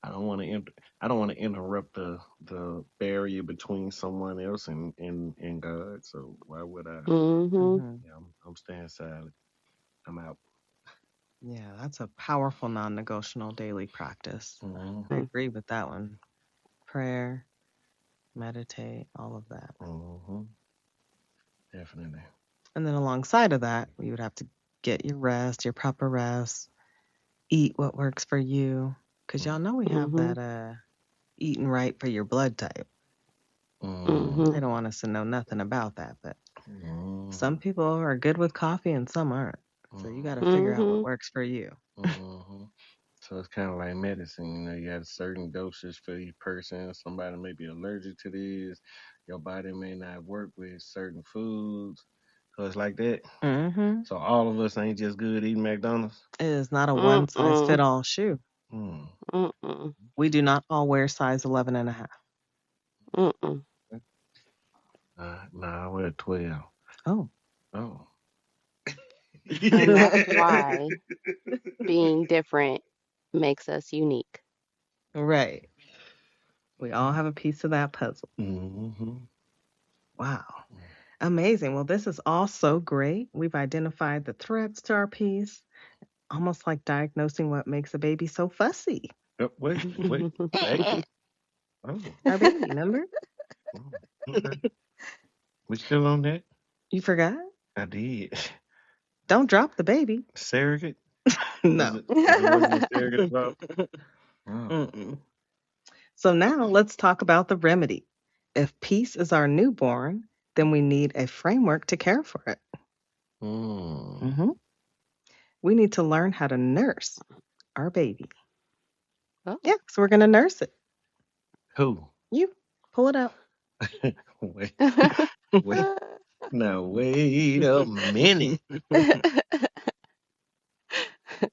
I don't want to. I don't want to interrupt the barrier between someone else and God. So why would I? Mm-hmm. Hmm. Yeah, I'm staying silent. I'm out. Yeah, that's a powerful non-negotiable daily practice. I Hmm. agree with that one. Prayer, meditate, all of that. Hmm. Definitely. And then alongside of that, we would have to Get your rest, your proper rest. Eat what works for you. Because y'all know we have that eating right for your blood type. They don't want us to know nothing about that, but some people are good with coffee and some aren't. So you got to figure out what works for you. So it's kind of like medicine. You know, you got certain doses for each person. Somebody may be allergic to this. Your body may not work with certain foods. So it's like that. So all of us ain't just good eating McDonald's. It is not a one size fit all shoe. We do not all wear size 11 and a half. Nah, I wear 12. Oh. And that's why being different makes us unique. Right. We all have a piece of that puzzle. Wow. Amazing. Well, this is all so great. We've identified the threats to our piece, almost like diagnosing what makes a baby so fussy. Wait. Baby? Our baby, remember? Okay. We still on that? You forgot? I did. Don't drop the baby. Surrogate? No. Was it surrogate about? Oh. So now let's talk about the remedy. If peace is our newborn, then we need a framework to care for it. We need to learn how to nurse our baby. Yeah, so we're going to nurse it. Who? You. Pull it out. Wait. Now, wait a minute.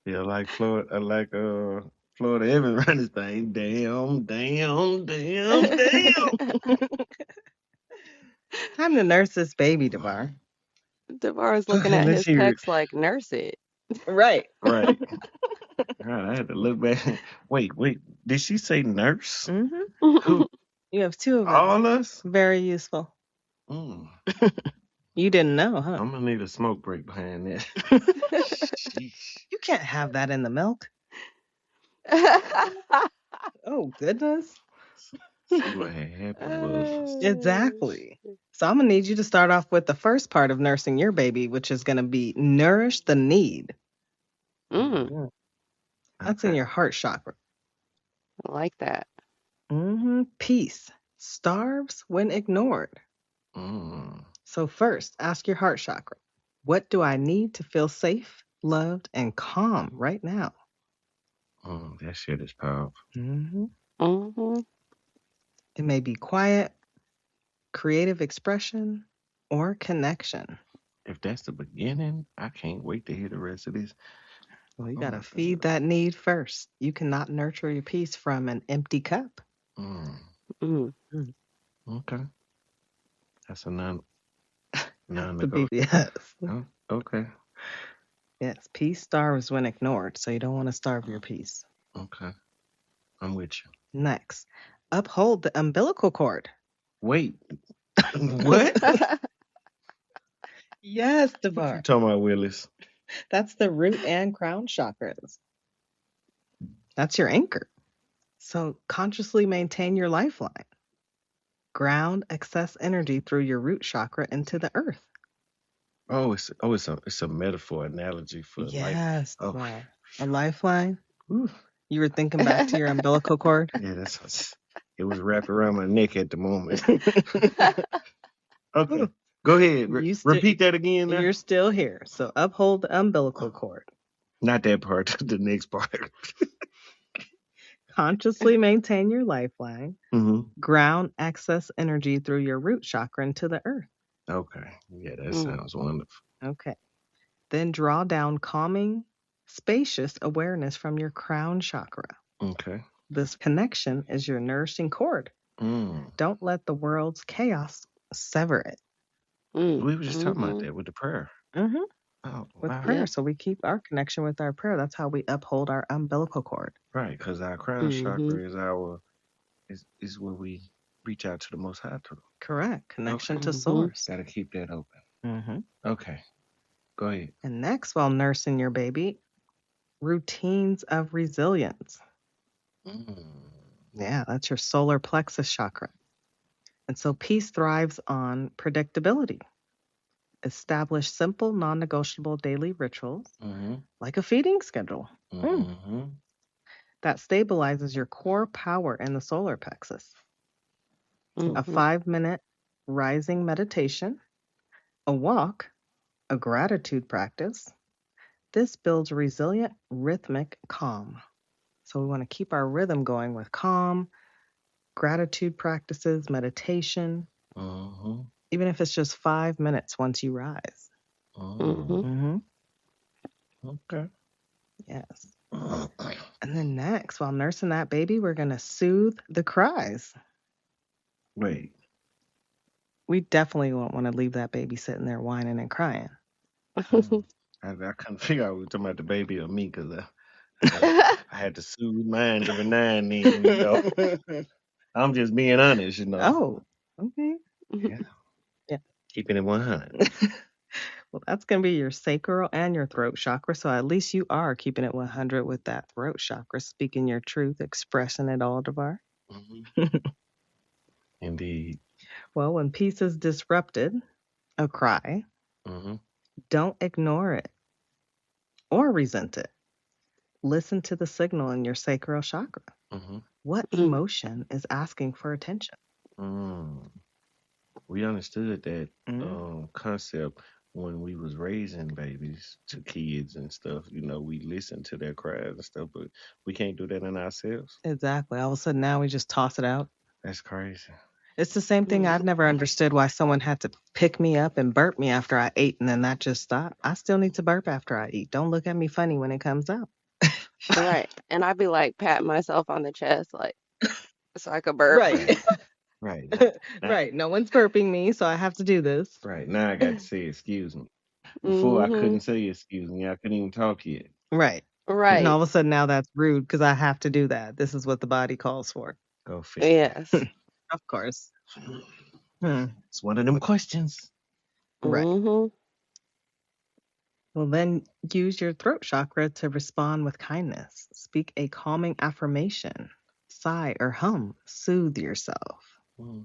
Yeah, like Florida, Florida Evan run his thing. Damn. Time to nurse this baby, Devar. Devar is looking at his text like, nurse it. Right. Right. God, I had to look back. Wait. Did she say nurse? Who? You have two of us. All us? Very useful. You didn't know, huh? I'm gonna need a smoke break behind that. You can't have that in the milk. Oh, goodness. See what had happened was. Exactly. So I'm going to need you to start off with the first part of nursing your baby, which is going to be nourish the need. That's in your heart chakra. I like that. Peace starves when ignored. So first, ask your heart chakra, what do I need to feel safe, loved, and calm right now? That shit is powerful. It may be quiet, creative expression, or connection. If that's the beginning, I can't wait to hear the rest of this. Well, you got to feed that need first. You cannot nurture your peace from an empty cup. Okay. That's a non. Yes. Oh, okay. Yes, peace starves when ignored, so you don't want to starve your peace. Okay. I'm with you. Next, uphold the umbilical cord. Wait. What? Yes, Devar. What you talking about, Willis? That's the root and crown chakras. That's your anchor. So consciously maintain your lifeline. Ground excess energy through your root chakra into the earth. It's a metaphor analogy for yes, life. A lifeline. Ooh. You were thinking back to your umbilical cord. Yeah, it was wrapped around my neck at the moment. Okay, go ahead. Repeat that again. Now. You're still here. So uphold the umbilical cord. Not that part. The next part. Consciously maintain your lifeline. Ground excess energy through your root chakra into the earth. Okay. Yeah, that sounds wonderful. Okay. Then draw down calming, spacious awareness from your crown chakra. Okay. This connection is your nourishing cord. Don't let the world's chaos sever it. We were just talking about that with the prayer. With prayer. So we keep our connection with our prayer. That's how we uphold our umbilical cord. Right, because our crown chakra is where we reach out to the Most High through. Correct. Connection to Source. Got to keep that open. Okay. Go ahead. And next, while nursing your baby, routines of resilience. Yeah, that's your solar plexus chakra. And so peace thrives on predictability. Establish simple, non-negotiable daily rituals, Mm-hmm. like a feeding schedule. Mm-hmm. That stabilizes your core power in the solar plexus. A Mm-hmm. 5-minute rising meditation, a walk, a gratitude practice. This builds resilient, rhythmic calm. So we want to keep our rhythm going with calm, gratitude practices, meditation, Mm-hmm. even if it's just 5 minutes once you rise. Mm-hmm. Mm-hmm. Okay. Yes. And then next, while nursing that baby, we're going to soothe the cries. Wait. We definitely won't want to leave that baby sitting there whining and crying. I couldn't figure out if we were talking about the baby or me because I had to soothe mine every now and then. I'm just being honest. Oh, okay. Yeah. Yeah. Keeping it 100. Well, that's going to be your sacral and your throat chakra. So at least you are keeping it 100 with that throat chakra, speaking your truth, expressing it all, Devar. Mm-hmm. Indeed. Well, when peace is disrupted, a cry, Mm-hmm. don't ignore it or resent it. Listen to the signal in your sacral chakra. Mm-hmm. What emotion is asking for attention? Mm. We understood that Mm, concept when we was raising babies to kids and stuff. We listened to their cries and stuff, but we can't do that in ourselves. exactly. All of a sudden now we just toss it out. That's crazy. It's the same thing. I've never understood why someone had to pick me up and burp me after I ate and then that just stopped. I still need to burp after I eat. Don't look at me funny when it comes out. Right. And I'd be like patting myself on the chest, like, so I could burp. Right. Right. Right. No one's burping me, so I have to do this. Right. Now I got to say excuse me. Before I Mm-hmm. couldn't say excuse me. I couldn't even talk yet. Right. And Right. all of a sudden now that's rude because I have to do that. This is what the body calls for. Go figure. Yes. Of course. It's one of them questions. Right. Mm-hmm. Well, then use your throat chakra to respond with kindness. Speak a calming affirmation. Sigh or hum. Soothe yourself. Okay.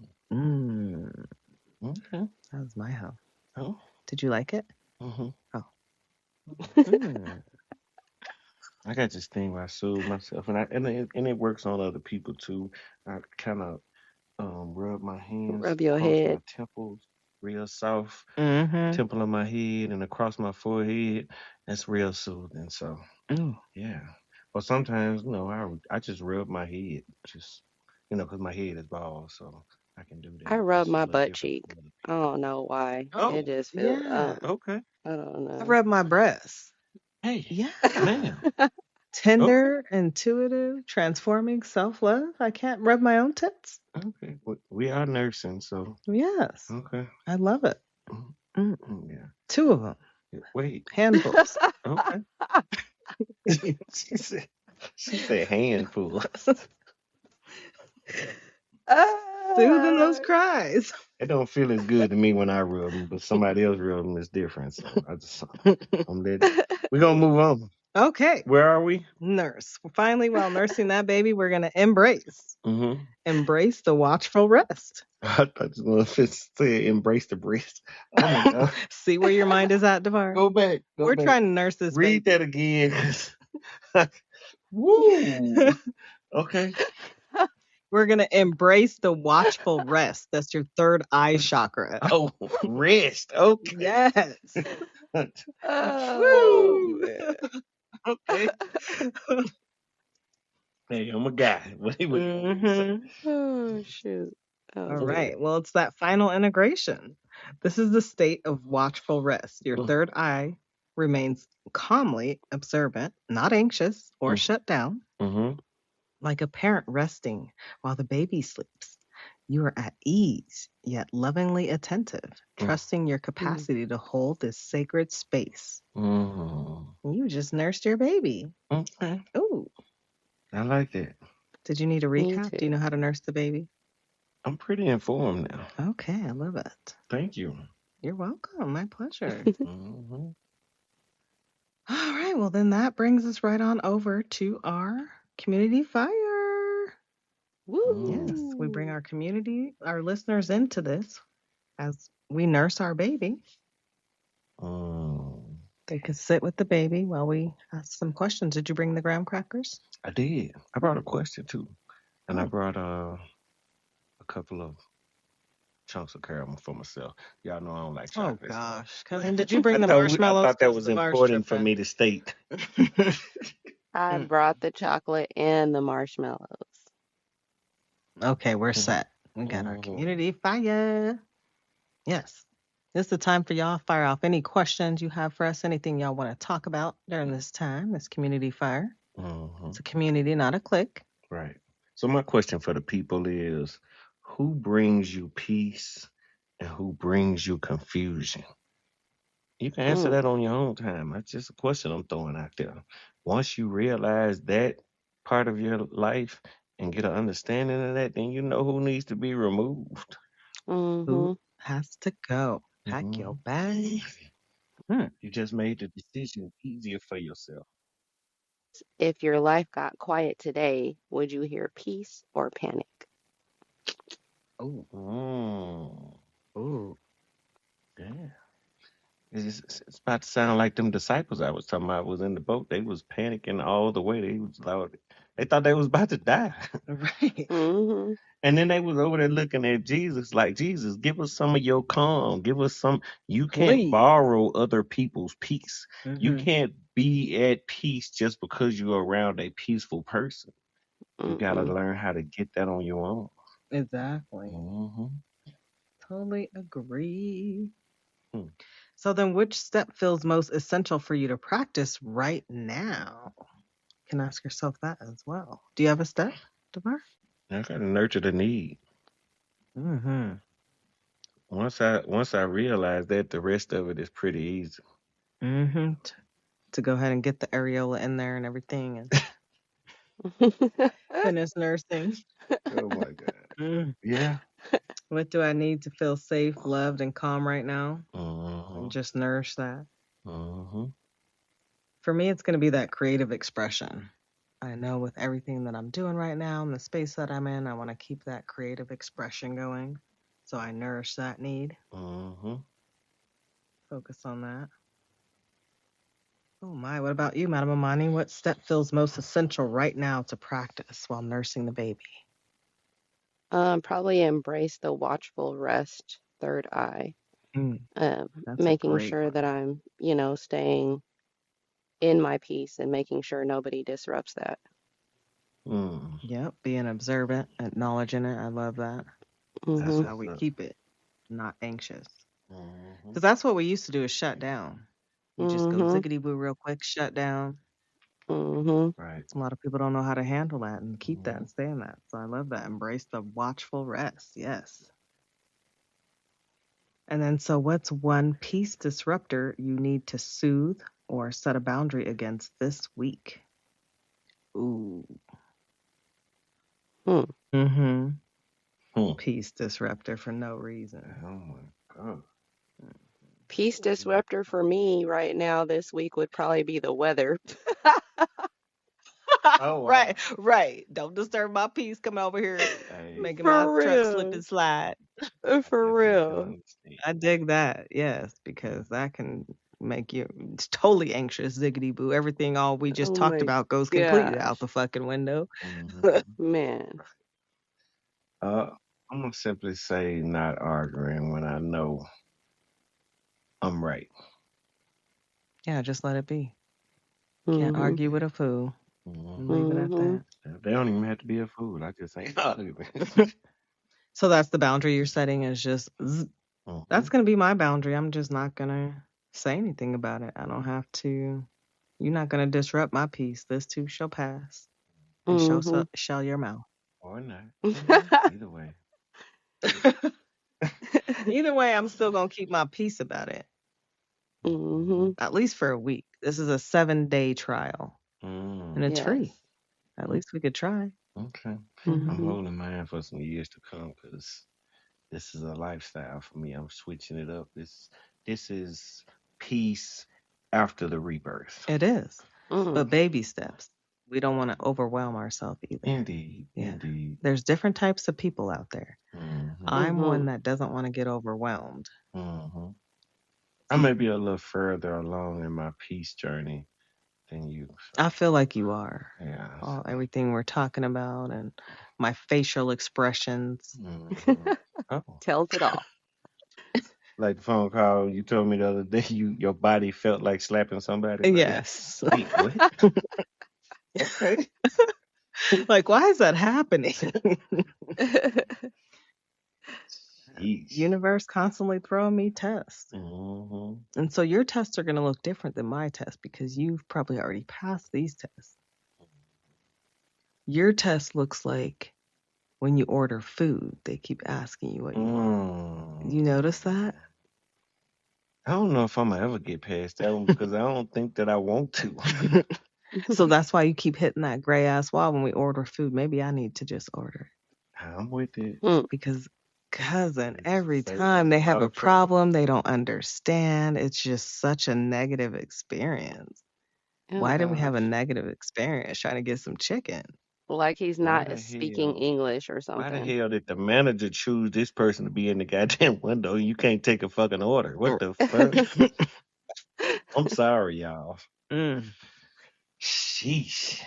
That was my hum. Oh. Did you like it? Mm-hmm. Oh. I got this thing where I soothe myself, and it works on other people too. I kind of rub my hands Rub your across head. my temples, real soft, Mm-hmm. temple of my head, and across my forehead. That's real soothing. So Ooh. yeah. But sometimes, I just rub my head, just because my head is bald, so I can do that. I rub It's a my little butt different cheek. from other I don't know why. people. It just feels, Yeah. Okay. I don't I know. rub my breasts. Hey. Yeah. Man. Tender, intuitive, transforming self-love. I can't rub my own tits. Okay. We are nursing, so Yes. okay. I love it. Mm. Yeah. 2 of them. Wait. Handfuls. Okay. she said handful. Soothing those cries. It don't feel as good to me when I rub them, but somebody else rub them is different. So we're gonna move on. Okay. Where are we? Nurse. Finally, while nursing that baby, we're going to embrace. Mm-hmm. Embrace the watchful rest. I thought you were going to say embrace the breast. Oh my God. See where your mind is at, Devar? Go back. We're trying to nurse this Read baby. that again. Woo. Okay. We're going to embrace the watchful rest. That's your third eye chakra. Oh, rest. Okay. Yes. Oh, Woo. man. Okay. Hey, I'm a guy. What do you say? Oh, shoot. All right. Well, it's that final integration. This is the state of watchful rest. Your third eye remains calmly observant, not anxious or shut down, like a parent resting while the baby sleeps. You are at ease, yet lovingly attentive, trusting your capacity to hold this sacred space. You just nursed your baby. Okay. Ooh. I like that. Did you need a recap? Do you know how to nurse the baby? I'm pretty informed now. Okay, I love it. Thank you. You're welcome. My pleasure. All right. Well, then that brings us right on over to our community fire. Woo! Yes, we bring our community, our listeners into this as we nurse our baby. They can sit with the baby while we ask some questions. Did you bring the graham crackers? I did. I brought a question too, and I Oh. brought a couple of chunks of caramel for myself. Y'all know I don't like Oh chocolate. gosh. And did you bring the I marshmallows? thought that 'Cause was Devar's important for tripping. me to state. I brought the chocolate and the marshmallows. Okay, we're set. We got our Mhm. community fire. Yes. This is the time for y'all. Fire off any questions you have for us, anything y'all want to talk about during this time. This community fire. It's a community, not a clique. Right. So my question for the people is, who brings you peace and who brings you confusion? You can answer that on your own time. That's just a question I'm throwing out there. Once you realize that part of your life and get an understanding of that, then you know who needs to be removed. Who has to go? Pack your Mhm. bags. You just made the decision easier for yourself. If your life got quiet today, would you hear peace or panic? Oh, Mm. ooh. Yeah. It's about to sound like them disciples I was talking about was in the boat. They was panicking all the way. They thought they was about to die. Right. Mm-hmm. And then they was over there looking at Jesus like, Jesus, give us some of your calm. Give us some. You can't Please. borrow other people's peace. You Mm-hmm. can't be at peace just because you're around a peaceful person. You got to Mm-mm. learn how to get that on your own. Exactly. Hmm. Totally agree. Hmm. So then which step feels most essential for you to practice right now? You can ask yourself that as well. Do you have a step, Devar? I got to nurture the need. Mm-hmm. Once I realize that, the rest of it is pretty easy. Mm-hmm. To go ahead and get the areola in there and everything and finish nursing. Oh my God. Mm. Yeah. What do I need to feel safe, loved, and calm right now? Mm-hmm. And just nourish that. Mm-hmm. For me, it's going to be that creative expression. I know with everything that I'm doing right now and the space that I'm in, I want to keep that creative expression going. So I nourish that need. Mm-hmm. Focus on that. Oh my, what about you, Madam Amani? What step feels most essential right now to practice while nursing the baby? Probably embrace the watchful rest, third eye. Mm, that's a Making great sure one. that I'm, staying in my peace and making sure nobody disrupts that. Mm. Yep, being observant, acknowledging it. I love that. That's That's Mm-hmm. how what's we up. keep it, not anxious. Mm-hmm. Because that's what we used to do is shut down. You just go Mm-hmm. ziggity boo real quick, shut down. Mm-hmm. Right. A lot of people don't know how to handle that and keep that Mm-hmm. and stay in that. So I love that. Embrace the watchful rest. Yes. And then, so what's one peace disruptor you need to soothe or set a boundary against this week? Ooh. Hmm. Mm-hmm. Hmm. Peace disruptor for no reason. Oh my God. Peace disruptor for me right now this week would probably be the weather. Oh wow. Right, right. Don't disturb my peace. Come over here Hey, making my For truck slip real. and slide. I For definitely can real. understand. I dig that. Yes, because that can make you totally anxious, ziggity boo. Everything all we just Oh talked my about goes completely out gosh. the fucking window. Mm-hmm. Man. I'm gonna simply say not arguing when I know I'm right. Yeah, just let it be. Can't Mm-hmm. argue with a fool and Mm-hmm. leave it at Mm-hmm. that. They don't even have to be a fool. I just ain't arguing. So that's the boundary you're setting is just Mm-hmm. that's going to be my boundary. I'm just not going to say anything about it. I don't have to. You're not going to disrupt my peace. This too shall pass. And Mm-hmm. shall your mouth. Or not. Mhm. Either way. Either way, I'm still going to keep my peace about it, Mm-hmm. at least for a week. This is a 7-day trial, and Mm. it's free. Yes. At least we could try. Okay. I'm Hmm. Mm-hmm. holding mine for some years to come because this is a lifestyle for me. I'm switching it up. This is peace after the rebirth. It is, Mm-hmm. but baby steps. We don't want to overwhelm ourselves either. Indeed. Yeah. Indeed. There's different types of people out there. Mm-hmm. I'm Mm-hmm. one that doesn't want to get overwhelmed. Mm-hmm. I may be a little further along in my peace journey than you. So, I feel like you are. yeah. Everything we're talking about and my facial expressions. Mhm. Oh, Tells it all. like the phone call you told me the other day, your body felt like slapping somebody. Like, Yes. wait, what? Okay. Like, why is that happening? Jeez. Universe constantly throwing me tests. Mm-hmm. And so your tests are going to look different than my tests because you've probably already passed these tests. Your test looks like when you order food, they keep asking you what you want. You notice that? I don't know if I'm gonna ever get past that one because I don't think that I want to. So that's why you keep hitting that gray ass wall when we order food. Maybe I need to just order it. I'm with it. Because, cousin, It's every saving time they a have lot a of trouble. problem, they don't understand. It's just such a negative experience. Oh Why did we have a gosh. negative experience trying to get some chicken? Like he's Why not the speaking hell? English or Why the something. hell did the manager choose this person to be in the goddamn window? You can't take a fucking order. What the fuck? I'm sorry, y'all. Mm. Sheesh.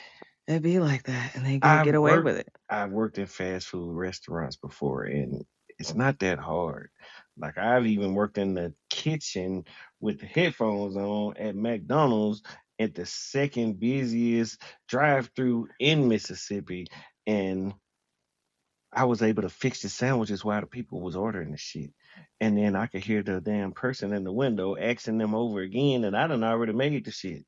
It'd be like that, and they get away with it. I've worked in fast food restaurants before, and it's not that hard. Like I've even worked in the kitchen with the headphones on at McDonald's at the second busiest drive-through in Mississippi, and I was able to fix the sandwiches while the people was ordering the shit. And then I could hear the damn person in the window asking them over again, and I done already made the shit.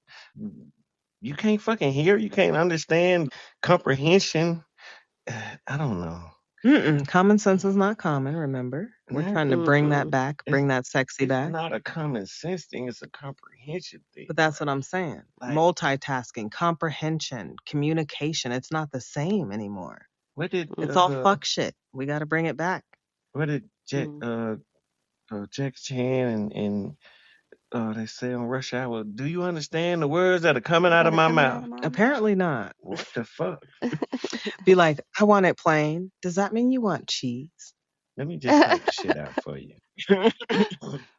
You can't fucking hear, you can't understand comprehension. I don't know. Common sense is not common, remember? We're trying to bring that back, bring that sexy It's back. not a common sense thing, it's a comprehension thing. But that's what I'm saying. Like, Multitasking, comprehension, communication, it's not the same anymore. what did It's all fuck shit. We got to bring it back. what did Jack Chan and they say on Rush Hour, do you understand the words that are coming out of my mouth? Apparently not. What the fuck? Be like, I want it plain. Does that mean you want cheese? Let me just type the shit out for you.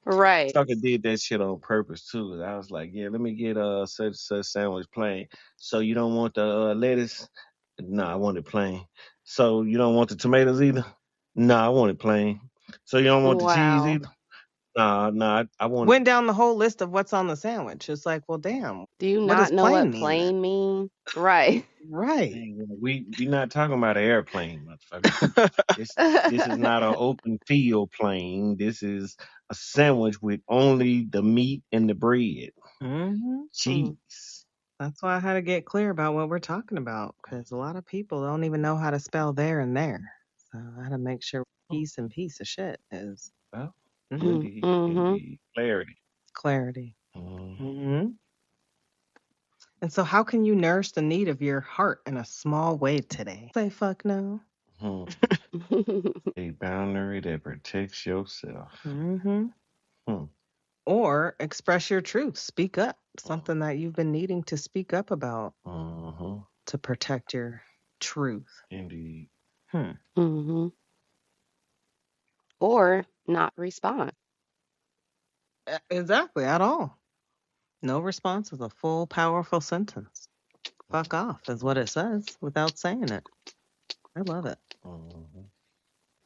Right. Sucker did that shit on purpose too. I was like, yeah, let me get such sandwich plain. So you don't want the lettuce? No, I want it plain. So you don't want the tomatoes either? No, I want it plain. So you don't want the cheese Wow. either? No, I want Went down the whole list of what's on the sandwich. It's like, well, damn. Do you What does not know plain what mean then? plain mean? Right. Right. we not talking about an airplane, motherfucker. This is not an open field plane. This is a sandwich with only the meat and the bread. Mm-hmm. Jeez. That's why I had to get clear about what we're talking about because a lot of people don't even know how to spell there and there. So I had to make sure piece and piece of shit is Well, Mhm. indeed. Clarity. clarity. Mm. Mm-hmm. And so, how can you nourish the need of your heart in a small way today? Say fuck no. Mhm. A boundary that protects yourself. Mm-hmm. Hmm. Or express your truth. Speak up. Something that you've been needing to speak up about Mhm. to protect your truth. Indeed. hmm Or not respond. Exactly, at all. No response is a full, powerful sentence. Fuck off is what it says without saying it. I love it. Mhm.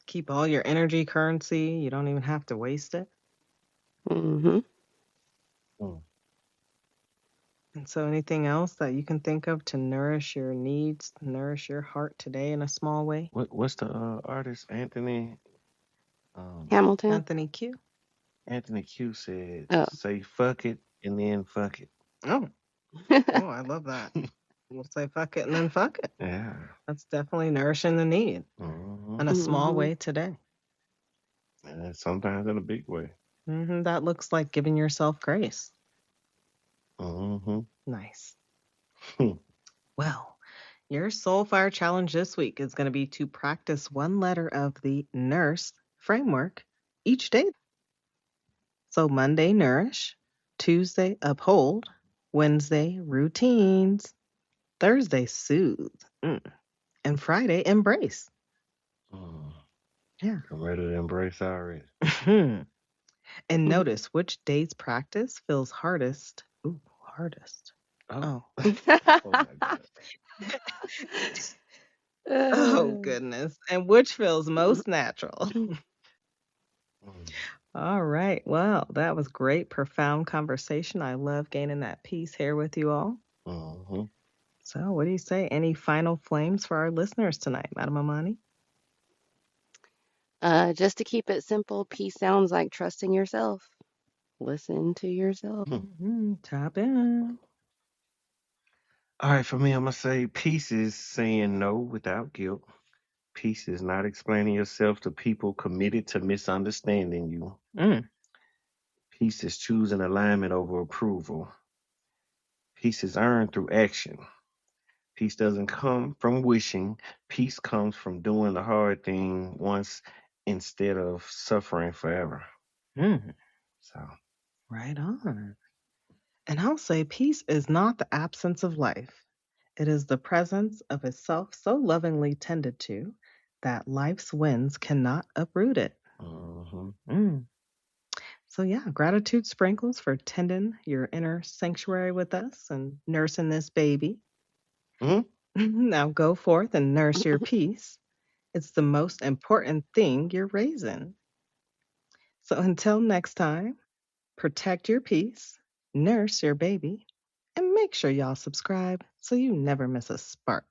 Keep all your energy currency. You don't even have to waste it. hmm Hmm. And so, anything else that you can think of to nourish your needs, nourish your heart today in a small way? What's the artist Anthony? Hamilton. Anthony Q. Anthony Q said, Oh. "Say fuck it and then fuck it." Oh, I love that. We'll say fuck it and then fuck it. Yeah. That's definitely nourishing the need in a small hmm way today. And sometimes in a big way. That looks like giving yourself grace. Mm-hmm. Nice. Well, your soul fire challenge this week is going to be to practice one letter of the N.U.R.S.E framework each day. So Monday, Nourish, Tuesday, Uphold, Wednesday, Routines, Thursday, Soothe, and Friday, Embrace. Mm. Yeah. I'm ready to embrace already. And notice which day's practice feels hardest. Ooh, hardest. Oh, Oh. oh my God. Oh, goodness. And which feels most natural. Mm, All right. Well, that was great, profound conversation. I love gaining that peace here with you all. mhm. So, what do you say? Any final flames for our listeners tonight, Madam Amani? Just to keep it simple, peace sounds like trusting yourself. Listen to yourself. Tap in. All right, for me, I'm gonna say peace is saying no without guilt. Peace is not explaining yourself to people committed to misunderstanding you. Mm, Peace is choosing alignment over approval. Peace is earned through action. Peace doesn't come from wishing. Peace comes from doing the hard thing once instead of suffering forever. mm, So, right on. And I'll say peace is not the absence of life. It is the presence of a self so lovingly tended to that life's winds cannot uproot it. mhm. Mm. So, yeah, gratitude sprinkles for tending your inner sanctuary with us and nursing this baby. Mhm. Now go forth and nurse your peace. It's the most important thing you're raising. So, until next time, protect your peace, nurse your baby, and make sure y'all subscribe so you never miss a spark.